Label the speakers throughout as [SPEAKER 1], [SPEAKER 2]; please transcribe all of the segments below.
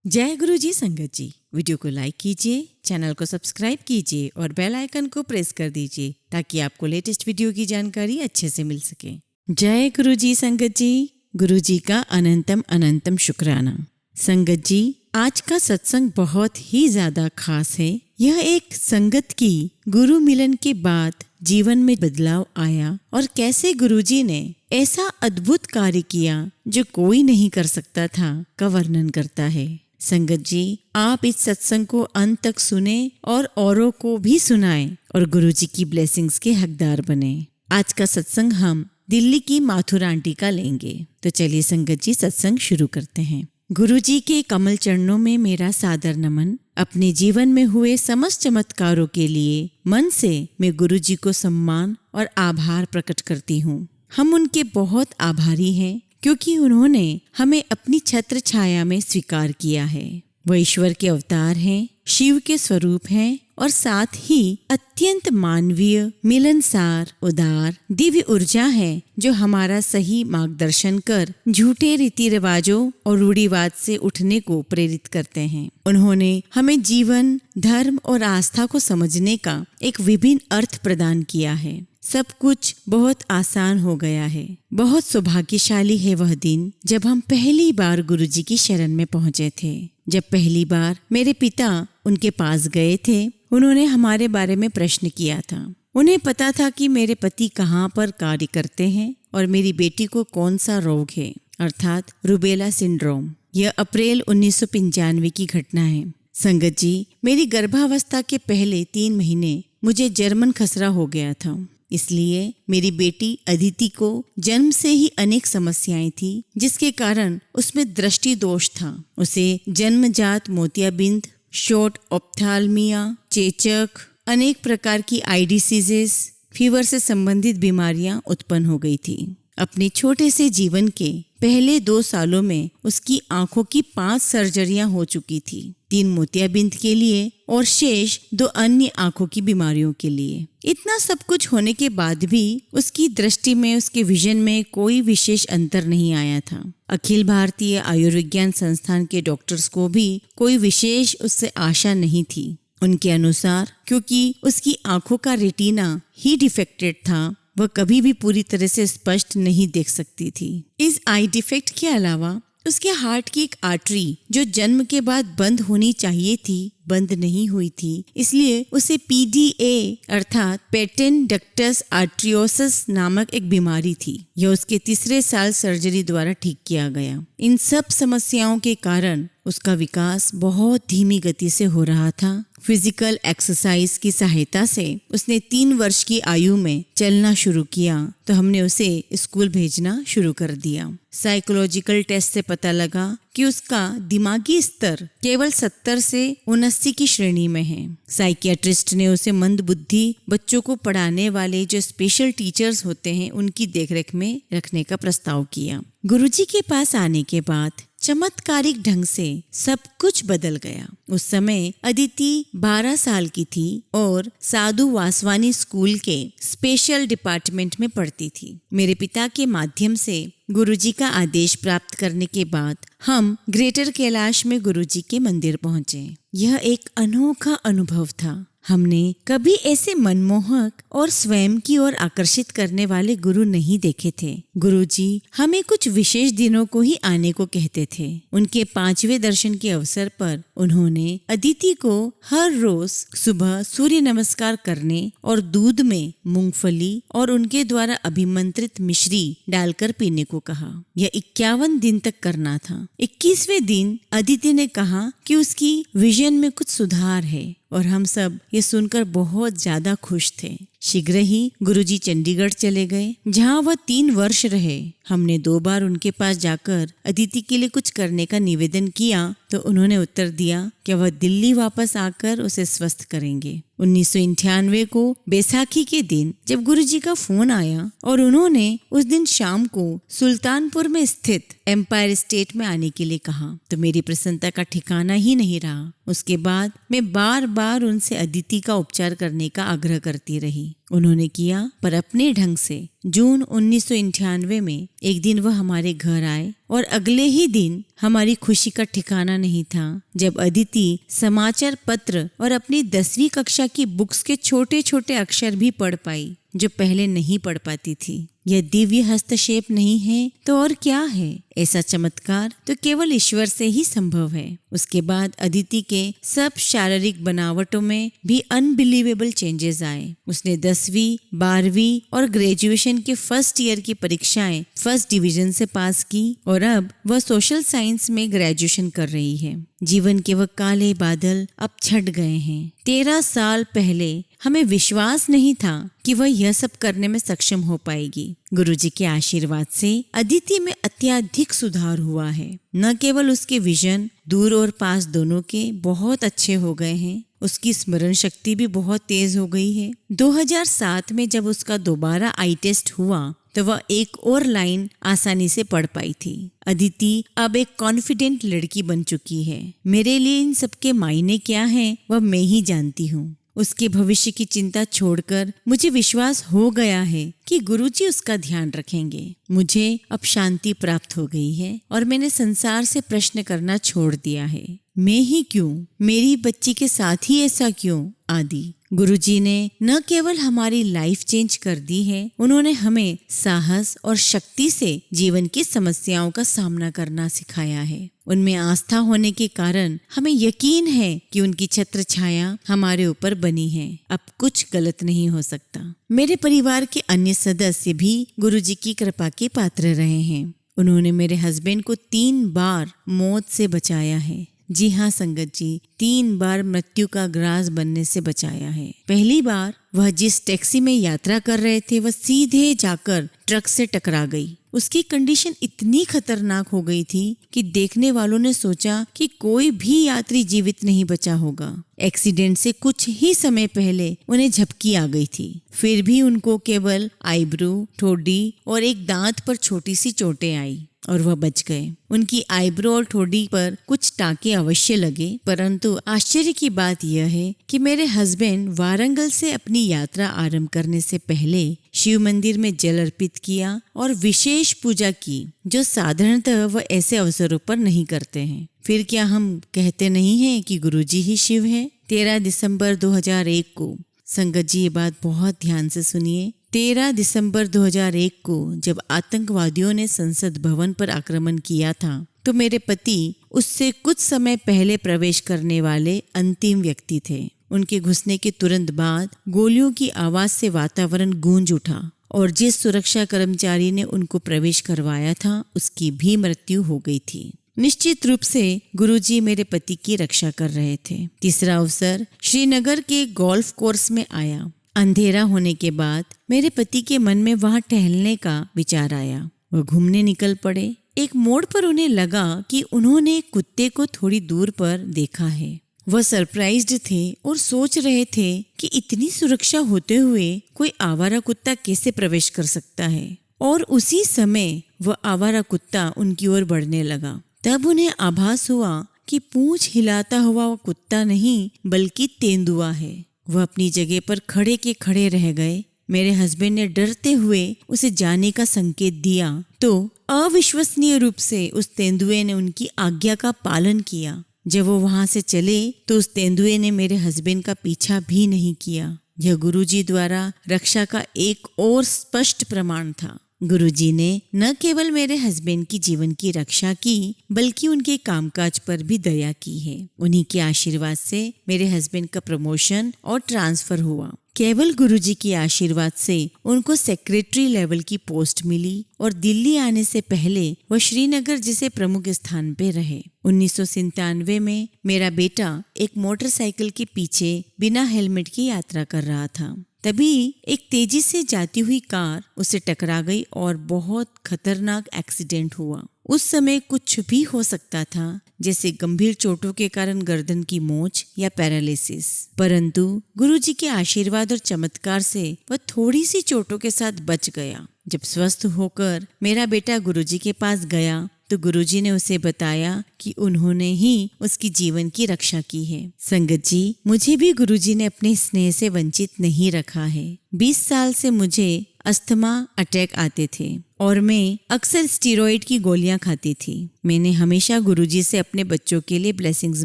[SPEAKER 1] जय गुरु जी संगत जी। वीडियो को लाइक कीजिए, चैनल को सब्सक्राइब कीजिए और बेल आइकन को प्रेस कर दीजिए ताकि आपको लेटेस्ट वीडियो की जानकारी अच्छे से मिल सके। जय गुरु जी संगत जी। गुरु जी का अनंतम अनंतम शुक्राना। संगत जी, आज का सत्संग बहुत ही ज्यादा खास है। यह एक संगत की गुरु मिलन के बाद जीवन में बदलाव आया और कैसे गुरुजी ने ऐसा अद्भुत कार्य किया जो कोई नहीं कर सकता था का वर्णन करता है। संगत जी, आप इस सत्संग को अंत तक सुने और औरों को भी सुनाएं और गुरुजी की ब्लेसिंग्स के हकदार बने। आज का सत्संग हम दिल्ली की माथुर आंटी का लेंगे। तो चलिए संगत जी, सत्संग शुरू करते हैं। गुरुजी के कमल चरणों में मेरा सादर नमन। अपने जीवन में हुए समस्त चमत्कारों के लिए मन से मैं गुरुजी को सम्मान और आभार प्रकट करती हूँ। हम उनके बहुत आभारी हैं क्योंकि उन्होंने हमें अपनी छत्र छाया में स्वीकार किया है। वह ईश्वर के अवतार हैं, शिव के स्वरूप हैं और साथ ही अत्यंत मानवीय, मिलनसार, उदार, दिव्य ऊर्जा है जो हमारा सही मार्गदर्शन कर झूठे रीति रिवाजों और रूढ़िवाद से उठने को प्रेरित करते हैं। उन्होंने हमें जीवन, धर्म और आस्था को समझने का एक विभिन्न अर्थ प्रदान किया है। सब कुछ बहुत आसान हो गया है। बहुत सौभाग्यशाली है वह दिन जब हम पहली बार गुरुजी की शरण में पहुंचे थे। जब पहली बार मेरे पिता उनके पास गए थे, उन्होंने हमारे बारे में प्रश्न किया था। उन्हें पता था कि मेरे पति कहाँ पर कार्य करते हैं और मेरी बेटी को कौन सा रोग है, अर्थात रूबेला सिंड्रोम। यह अप्रैल 1995 की घटना है। संगत जी, मेरी गर्भावस्था के पहले 3 महीने मुझे जर्मन खसरा हो गया था। इसलिए मेरी बेटी अदिति को जन्म से ही अनेक समस्याएं थी, जिसके कारण उसमें दृष्टि दोष था। उसे जन्मजात मोतियाबिंद, शॉर्ट ऑप्थाल्मिया, चेचक, अनेक प्रकार की आई डिसीजेस, फीवर से संबंधित बीमारियां उत्पन्न हो गई थी। अपने छोटे से जीवन के पहले 2 सालों में उसकी आंखों की 5 सर्जरियां हो चुकी थी, 3 मोतियाबिंद के लिए और शेष 2 अन्य आंखों की बीमारियों के लिए। इतना सब कुछ होने के बाद भी उसकी दृष्टि में, उसके विजन में कोई विशेष अंतर नहीं आया था। अखिल भारतीय आयुर्विज्ञान संस्थान के डॉक्टर्स को भी कोई विशेष उससे आशा नहीं थी। उनके अनुसार क्योंकि उसकी आंखों का रेटिना ही डिफेक्टेड था, वह कभी भी पूरी तरह से स्पष्ट नहीं देख सकती थी। इस आई डिफेक्ट के अलावा उसके हार्ट की एक आर्टरी जो जन्म के बाद बंद होनी चाहिए थी, बंद नहीं हुई थी। इसलिए उसे PDA अर्थात पेटेंट डक्टस आर्ट्रियोसिस नामक एक बीमारी थी। यह उसके 3रे साल सर्जरी द्वारा ठीक किया गया। इन सब समस्याओं के कारण उसका विकास बहुत धीमी गति से हो रहा था। फिजिकल एक्सरसाइज की सहायता से उसने 3 वर्ष की आयु में चलना शुरू किया तो हमने उसे स्कूल भेजना शुरू कर दिया। साइकोलॉजिकल टेस्ट से पता लगा कि उसका दिमागी स्तर केवल 70 से 79 की श्रेणी में है। साइकियाट्रिस्ट ने उसे मंदबुद्धि बच्चों को पढ़ाने वाले जो स्पेशल टीचर्स होते हैं उनकी देखरेख में रखने का प्रस्ताव किया। गुरुजी के पास आने के बाद चमत्कारिक ढंग से सब कुछ बदल गया। उस समय अदिति 12 साल की थी और साधु वासवानी स्कूल के स्पेशल डिपार्टमेंट में पढ़ती थी। मेरे पिता के माध्यम से गुरुजी का आदेश प्राप्त करने के बाद हम ग्रेटर कैलाश में गुरुजी के मंदिर पहुंचे। यह एक अनोखा अनुभव था। हमने कभी ऐसे मनमोहक और स्वयं की ओर आकर्षित करने वाले गुरु नहीं देखे थे। गुरुजी हमें कुछ विशेष दिनों को ही आने को कहते थे। उनके 5वें दर्शन के अवसर पर उन्होंने अदिति को हर रोज सुबह सूर्य नमस्कार करने और दूध में मूंगफली और उनके द्वारा अभिमंत्रित मिश्री डालकर पीने को कहा। यह 51 दिन तक करना था। 21वें दिन अदिति ने कहा कि उसकी विजन में कुछ सुधार है और हम सब ये सुनकर बहुत ज्यादा खुश थे। शीघ्र ही गुरुजी चंडीगढ़ चले गए, जहाँ वह 3 वर्ष रहे। हमने 2 बार उनके पास जाकर अदिति के लिए कुछ करने का निवेदन किया तो उन्होंने उत्तर दिया कि वह दिल्ली वापस आकर उसे स्वस्थ करेंगे। 1998 को बैसाखी के दिन जब गुरुजी का फोन आया और उन्होंने उस दिन शाम को सुल्तानपुर में स्थित एम्पायर स्टेट में आने के लिए कहा तो मेरी प्रसन्नता का ठिकाना ही नहीं रहा। उसके बाद मैं बार बार उनसे अदिति का उपचार करने का आग्रह करती रही। उन्होंने किया, पर अपने ढंग से। जून 1998 में एक दिन वह हमारे घर आए और अगले ही दिन हमारी खुशी का ठिकाना नहीं था जब अदिति समाचार पत्र और अपनी 10वीं कक्षा की बुक्स के छोटे छोटे अक्षर भी पढ़ पाई, जो पहले नहीं पढ़ पाती थी। यह दिव्य हस्तक्षेप नहीं है तो और क्या है? ऐसा चमत्कार तो केवल ईश्वर से ही संभव है। उसके बाद अदिति के सब शारीरिक बनावटों में भी अनबिलीवेबल चेंजेस आए। उसने 10वीं, 12वीं और ग्रेजुएशन के फर्स्ट ईयर की परीक्षाएं फर्स्ट डिवीजन से पास की और अब वह सोशल साइंस में ग्रेजुएशन कर रही है। जीवन के वह काले बादल अब छट गए हैं। 13 साल पहले हमें विश्वास नहीं था कि वह यह सब करने में सक्षम हो पाएगी। गुरुजी के आशीर्वाद से अदिति में अत्यधिक सुधार हुआ है। न केवल उसके विजन दूर और पास दोनों के बहुत अच्छे हो गए हैं, उसकी स्मरण शक्ति भी बहुत तेज हो गई है। 2007 में जब उसका दोबारा आई टेस्ट हुआ तो वह एक और लाइन आसानी से पढ़ पाई थी। अदिति अब एक कॉन्फिडेंट लड़की बन चुकी है। मेरे लिए इन सब के मायने क्या हैं वह मैं ही जानती हूँ। उसके भविष्य की चिंता छोड़कर मुझे विश्वास हो गया है कि गुरुजी उसका ध्यान रखेंगे। मुझे अब शांति प्राप्त हो गई है और मैंने संसार से प्रश्न करना छोड़ दिया है। मैं ही क्यों? मेरी बच्ची के साथ ही ऐसा क्यों? आदि। गुरुजी ने न केवल हमारी लाइफ चेंज कर दी है, उन्होंने हमें साहस और शक्ति से जीवन की समस्याओं का सामना करना सिखाया है। उनमें आस्था होने के कारण हमें यकीन है कि उनकी छत्र छाया हमारे ऊपर बनी है। अब कुछ गलत नहीं हो सकता। मेरे परिवार के अन्य सदस्य भी गुरुजी की कृपा के पात्र रहे हैं। उन्होंने मेरे हस्बैंड को 3 बार मौत से बचाया है। जी हाँ संगत जी, 3 बार मृत्यु का ग्रास बनने से बचाया है। पहली बार वह जिस टैक्सी में यात्रा कर रहे थे वह सीधे जाकर ट्रक से टकरा गई। उसकी कंडीशन इतनी खतरनाक हो गई थी कि देखने वालों ने सोचा कि कोई भी यात्री जीवित नहीं बचा होगा। एक्सीडेंट से कुछ ही समय पहले उन्हें झपकी आ गई थी। फिर भी उनको केवल आईब्रो, ठोडी और एक दांत पर छोटी सी चोटें आई और वह बच गए। उनकी आईब्रो और ठोडी पर कुछ टाँके अवश्य लगे, परंतु आश्चर्य की बात यह है कि मेरे हस्बैंड वारंगल से अपनी यात्रा आरंभ करने से पहले शिव मंदिर में जल अर्पित किया और विशेष पूजा की, जो साधारणतः वह ऐसे अवसरों पर नहीं करते हैं। फिर क्या हम कहते नहीं हैं कि गुरुजी ही शिव है? 13 दिसंबर 2001 को, संगत जी ये बात बहुत ध्यान से सुनिए, 13 दिसंबर 2001 को जब आतंकवादियों ने संसद भवन पर आक्रमण किया था तो मेरे पति उससे कुछ समय पहले प्रवेश करने वाले अंतिम व्यक्ति थे। उनके घुसने के तुरंत बाद गोलियों की आवाज से वातावरण गूंज उठा और जिस सुरक्षा कर्मचारी ने उनको प्रवेश करवाया था उसकी भी मृत्यु हो गई थी। निश्चित रूप से गुरुजी मेरे पति की रक्षा कर रहे थे। तीसरा अवसर श्रीनगर के गोल्फ कोर्स में आया। अंधेरा होने के बाद मेरे पति के मन में वहां टहलने का विचार आया। वह घूमने निकल पड़े। एक मोड़ पर उन्हें लगा कि उन्होंने कुत्ते को थोड़ी दूर पर देखा है। वह सरप्राइज्ड थे और सोच रहे थे कि इतनी सुरक्षा होते हुए कोई आवारा कुत्ता कैसे प्रवेश कर सकता है। और उसी समय वह आवारा कुत्ता उनकी ओर बढ़ने लगा। तब उन्हें आभास हुआ कि पूंछ हिलाता हुआ वह कुत्ता नहीं बल्कि तेंदुआ है। वह अपनी जगह पर खड़े के खड़े रह गए। मेरे हस्बैंड ने डरते हुए उसे जाने का संकेत दिया तो अविश्वसनीय रूप से उस तेंदुए ने उनकी आज्ञा का पालन किया। जब वो वहां से चले तो उस तेंदुए ने मेरे हस्बैंड का पीछा भी नहीं किया। यह गुरुजी द्वारा रक्षा का एक और स्पष्ट प्रमाण था। गुरुजी ने न केवल मेरे हस्बैंड की जीवन की रक्षा की बल्कि उनके कामकाज पर भी दया की है। उन्हीं के आशीर्वाद से मेरे हस्बैंड का प्रमोशन और ट्रांसफर हुआ। केवल गुरुजी के आशीर्वाद से उनको सेक्रेटरी लेवल की पोस्ट मिली और दिल्ली आने से पहले वह श्रीनगर जैसे प्रमुख स्थान पे रहे। 1997 में मेरा बेटा एक मोटरसाइकिल के पीछे बिना हेलमेट की यात्रा कर रहा था। तभी एक तेजी से जाती हुई कार उसे टकरा गई और बहुत खतरनाक एक्सीडेंट हुआ। उस समय कुछ भी हो सकता था, जैसे गंभीर चोटों के कारण गर्दन की मोच या पैरालिसिस, परंतु गुरुजी के आशीर्वाद और चमत्कार से वह थोड़ी सी चोटों के साथ बच गया। जब स्वस्थ होकर मेरा बेटा गुरुजी के पास गया तो गुरुजी ने उसे बताया कि उन्होंने ही उसकी जीवन की रक्षा की है। संगत जी, मुझे भी गुरुजी ने अपने स्नेह से वंचित नहीं रखा है। 20 साल से मुझे अस्थमा अटैक आते थे और मैं अक्सर स्टीरॉइड की गोलियां खाती थी। मैंने हमेशा गुरुजी से अपने बच्चों के लिए ब्लेसिंग्स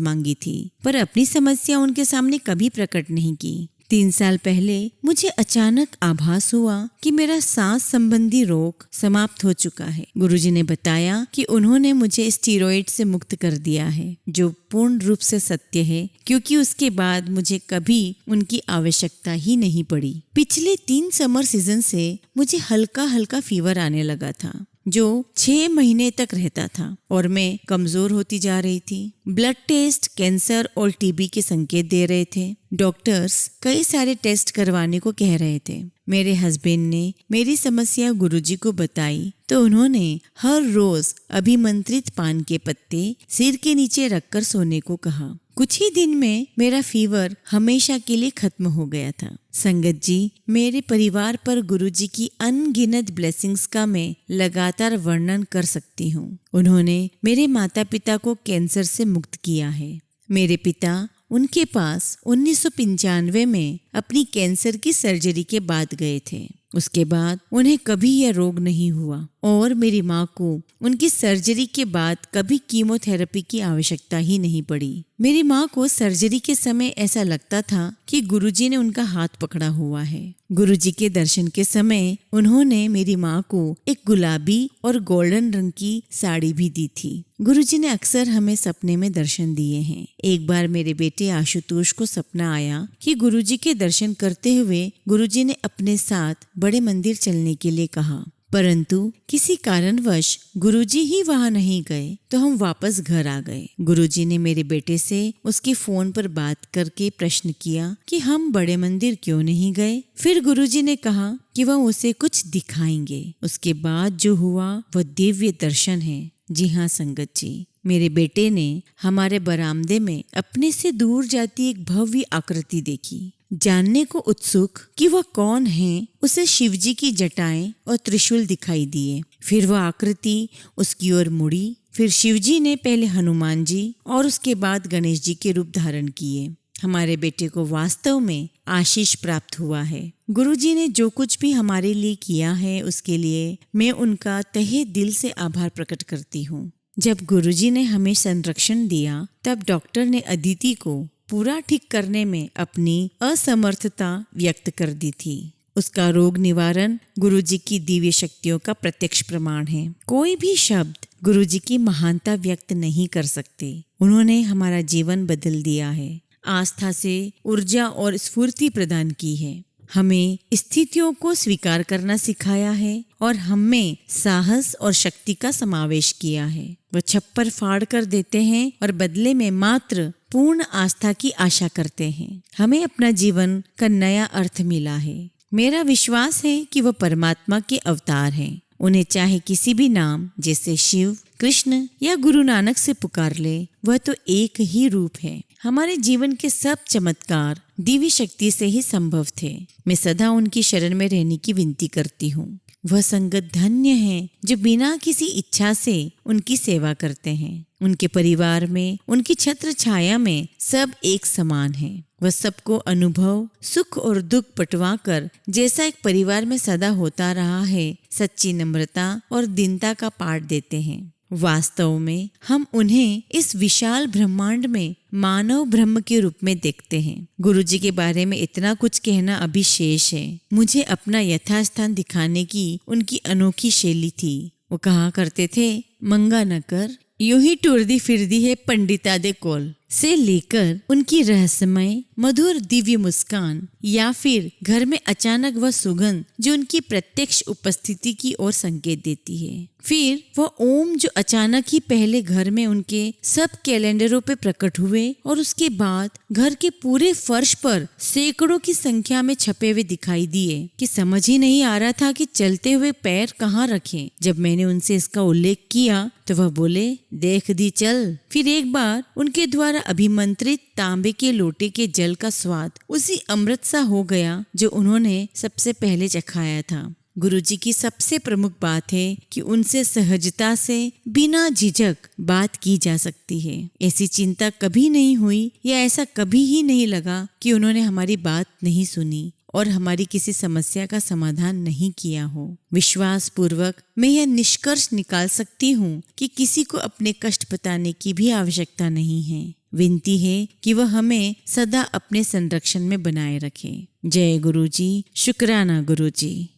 [SPEAKER 1] मांगी थी, पर अपनी समस्या उनके सामने कभी प्रकट नहीं की। 3 साल पहले मुझे अचानक आभास हुआ कि मेरा सांस संबंधी रोग समाप्त हो चुका है। गुरुजी ने बताया कि उन्होंने मुझे स्टीरॉइड से मुक्त कर दिया है, जो पूर्ण रूप से सत्य है, क्योंकि उसके बाद मुझे कभी उनकी आवश्यकता ही नहीं पड़ी। पिछले 3 समर सीजन से मुझे हल्का हल्का फीवर आने लगा था, जो 6 महीने तक रहता था और मैं कमजोर होती जा रही थी। ब्लड टेस्ट कैंसर और टीबी के संकेत दे रहे थे। डॉक्टर्स कई सारे टेस्ट करवाने को कह रहे थे। मेरे हस्बैंड ने मेरी समस्या गुरुजी को बताई तो उन्होंने हर रोज अभिमंत्रित पान के पत्ते सिर के नीचे रखकर सोने को कहा। कुछ ही दिन में मेरा फीवर हमेशा के लिए खत्म हो गया था। संगत जी, मेरे परिवार पर गुरुजी की अनगिनत ब्लेसिंग्स का मैं लगातार वर्णन कर सकती हूँ। उन्होंने मेरे माता पिता को कैंसर से मुक्त किया है। मेरे पिता उनके पास 1995 में अपनी कैंसर की सर्जरी के बाद गए थे। उसके बाद उन्हें कभी यह रोग नहीं हुआ और मेरी माँ को उनकी सर्जरी के बाद कभी कीमोथेरेपी की आवश्यकता ही नहीं पड़ी। मेरी माँ को सर्जरी के समय ऐसा लगता था कि गुरुजी ने उनका हाथ पकड़ा हुआ है। गुरुजी के दर्शन के समय उन्होंने मेरी माँ को एक गुलाबी और गोल्डन रंग की साड़ी भी दी थी। गुरुजी ने अक्सर हमें सपने में दर्शन दिए हैं। एक बार मेरे बेटे आशुतोष को सपना आया कि गुरुजी के दर्शन करते हुए गुरुजी ने अपने साथ बड़े मंदिर चलने के लिए कहा, परंतु किसी कारणवश गुरुजी ही वहां नहीं गए तो हम वापस घर आ गए। गुरुजी ने मेरे बेटे से उसके फोन पर बात करके प्रश्न किया कि हम बड़े मंदिर क्यों नहीं गए। फिर गुरुजी ने कहा कि वह उसे कुछ दिखाएंगे। उसके बाद जो हुआ वह दिव्य दर्शन है। जी हाँ संगत जी, मेरे बेटे ने हमारे बरामदे में अपने से दूर जाती एक भव्य आकृति देखी। जानने को उत्सुक कि वह कौन है, उसे शिवजी की जटाएं और त्रिशूल दिखाई दिए। फिर वह आकृति उसकी ओर मुड़ी। फिर शिवजी ने पहले हनुमान जी और उसके बाद गणेश जी के रूप धारण किए। हमारे बेटे को वास्तव में आशीष प्राप्त हुआ है। गुरुजी ने जो कुछ भी हमारे लिए किया है उसके लिए मैं उनका तहे दिल से आभार प्रकट करती हूँ। जब गुरुजी ने हमें संरक्षण दिया तब डॉक्टर ने अदिति को पूरा ठीक करने में अपनी असमर्थता व्यक्त कर दी थी। उसका रोग निवारण गुरुजी की दिव्य शक्तियों का प्रत्यक्ष प्रमाण है। कोई भी शब्द गुरुजी की महानता व्यक्त नहीं कर सकते। उन्होंने हमारा जीवन बदल दिया है, आस्था से ऊर्जा और स्फूर्ति प्रदान की है, हमें स्थितियों को स्वीकार करना सिखाया है और हमें साहस और शक्ति का समावेश किया है। वह छप्पर फाड़ कर देते हैं और बदले में मात्र पूर्ण आस्था की आशा करते हैं। हमें अपना जीवन का नया अर्थ मिला है। मेरा विश्वास है कि वह परमात्मा के अवतार हैं। उन्हें चाहे किसी भी नाम जैसे शिव, कृष्ण या गुरु नानक से पुकार ले, वह तो एक ही रूप है। हमारे जीवन के सब चमत्कार दिव्य शक्ति से ही संभव थे। मैं सदा उनकी शरण में रहने की विनती करती हूँ। वह संगत धन्य है जो बिना किसी इच्छा से उनकी सेवा करते हैं। उनके परिवार में, उनकी छत्र छाया में सब एक समान है। वह सबको अनुभव, सुख और दुख बंटवा कर जैसा एक परिवार में सदा होता रहा है, सच्ची नम्रता और दीनता का पाठ देते हैं। वास्तव में हम उन्हें इस विशाल ब्रह्मांड में मानव ब्रह्म के रूप में देखते हैं। गुरुजी के बारे में इतना कुछ कहना अभी शेष है। मुझे अपना यथास्थान दिखाने की उनकी अनोखी शैली थी। वो कहा करते थे, मंगा न कर, यूं ही टुरदी फिरदी है पंडिता दे कोल, से लेकर उनकी रहस्यमय मधुर दिव्य मुस्कान या फिर घर में अचानक वह सुगंध जो उनकी प्रत्यक्ष उपस्थिति की ओर संकेत देती है। फिर वह ओम जो अचानक ही पहले घर में उनके सब कैलेंडरों पे प्रकट हुए और उसके बाद घर के पूरे फर्श पर सैकड़ों की संख्या में छपे हुए दिखाई दिए कि समझ ही नहीं आ रहा था कि चलते हुए पैर कहाँ रखें। जब मैंने उनसे इसका उल्लेख किया तो वह बोले, देख दी चल। फिर एक बार उनके द्वारा अभिमंत्रित तांबे के लोटे के जल का स्वाद उसी अमृत सा हो गया जो उन्होंने सबसे पहले चखाया था। गुरुजी की सबसे प्रमुख बात है कि उनसे सहजता से बिना झिझक बात की जा सकती है। ऐसी चिंता कभी नहीं हुई या ऐसा कभी ही नहीं लगा कि उन्होंने हमारी बात नहीं सुनी और हमारी किसी समस्या का समाधान नहीं किया हो। विश्वास पूर्वक मैं यह निष्कर्ष निकाल सकती हूँ कि किसी को अपने कष्ट बताने की भी आवश्यकता नहीं है। विनती है कि वह हमें सदा अपने संरक्षण में बनाए रखे। जय गुरुजी। शुक्राना गुरुजी।